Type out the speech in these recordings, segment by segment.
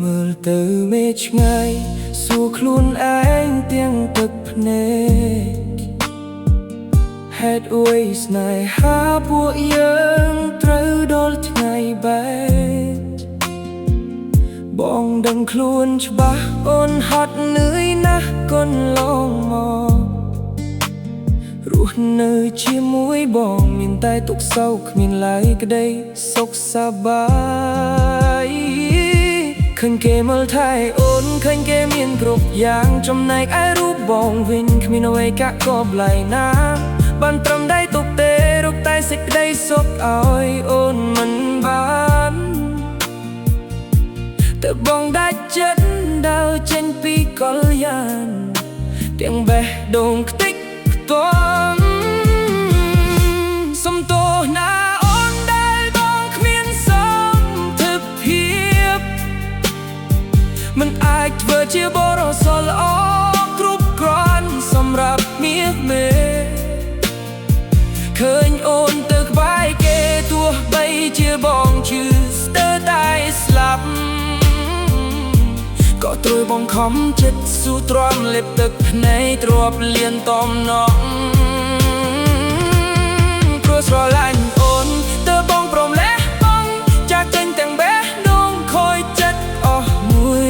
មើលទៅមេឆ្ងាយសួរខ្លួនឯងទាំងទឹកភ្នែកហេតុអុយស្នេហាពួកយើងត្រូវដល់ថ្ងៃបែកបងដឹងខ្លួនច្បាស់អូនហត់នឿយណាស់កូនឡងមករស់នៅជាមួយបងមានតែទុក្ខសោកគ្មានឡើយក្តីសុខសប្បាយឃើញគេមើលថែអូនឃើញគេមានគ្រប់យ៉ាងចំណែកឯរូបបងវិញគ្មានអ្វីកាក់កបឡៃណាបានត្រឹមដៃទុកទេរកតែសេចក្តីសុខឲ្យអូនមិនបានតែបងដាច់ចិត្តដើរចេញពីកលយានទាំងបេះដូងខ្ទេចខ្ទាំសុំទោសណាអូនដែលបងគ្មានសមត្ថភាពមិនអាចធ្វើជាបរិសុទ្ធល្អគ្រប់គ្រាន់សម្រាប់មាសមេឃើញអូនទៅក្បែរគេទោះបីជាបងឈឺស្ទើរតែស្លាប់ក៏ត្រួយបងខំចិត្តស៊ូទ្រាំលេបទឹកភ្នែកទ្រាប់លៀនតំណងព្រោះស្រឡាញ់អូនទើបបងព្រមលះបង់ចាក់ចេញទាំងបេះដូងខូចចិត្តអស់មួយ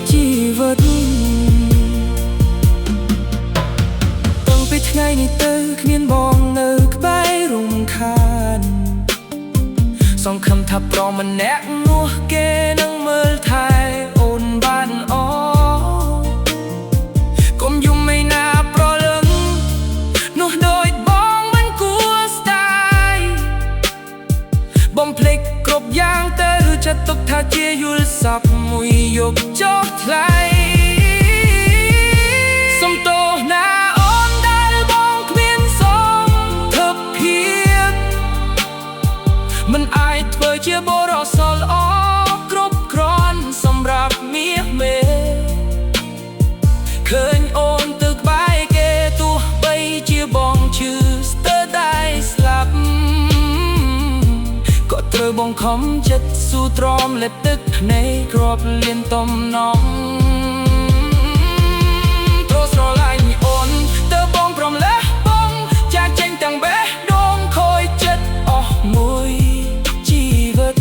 ជីវិតតាំងពីថ្ងៃនេះទៅគ្មានបងនៅក្បែររំខានសង្ឃឹមថាប្រម្នាក់នោះគេនឹងមើលថែអូនបានអកុំយំមិនណាប្រលឹងនោះដូចបងមិនគួរស្ដាយបំភ្លេចគ្រប់យ៉ាងទៅចាត់ទុកថាជាយល់សប្តិមួយយកចោលថ្លៃសុំទោសណាអូនដែលបងគ្មានសមត្ថភាពមិនអាចធ្វើជាបរិសុទ្ធល្អគ្រប់គ្រាន់សម្រាប់មាសមេឃើញអូនទៅក្បែរគេទោះបីជាបងឈឺស្ទើរតែស្លាប់ក៏ត្រូវបងខំចិត្តស៊ូទ្រាំលេបទឹកភ្នែកគ្រាប់លៀនតំណងព្រោះស្រឡាញ់អូនទើបបងព្រមលះបង់ចាក់ចេញទាំងបេះដូងខូចចិត្តអស់មួយជីវិត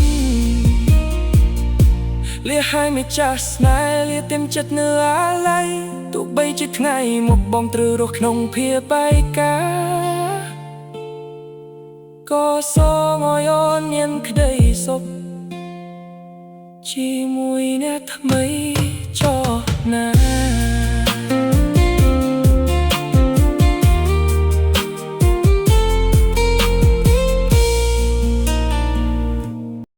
លះហើយមិនចាស់ស្នេហ៍លះต็មចិត្តនៅអាឡ័យទោះបីជាថ្ងៃមកបងត្រូវរស់ក្នុងភាពបែកការក៏សូមឲ្យអូនមានក្តីសុខជាមួយអ្នកថ្មីចោះណា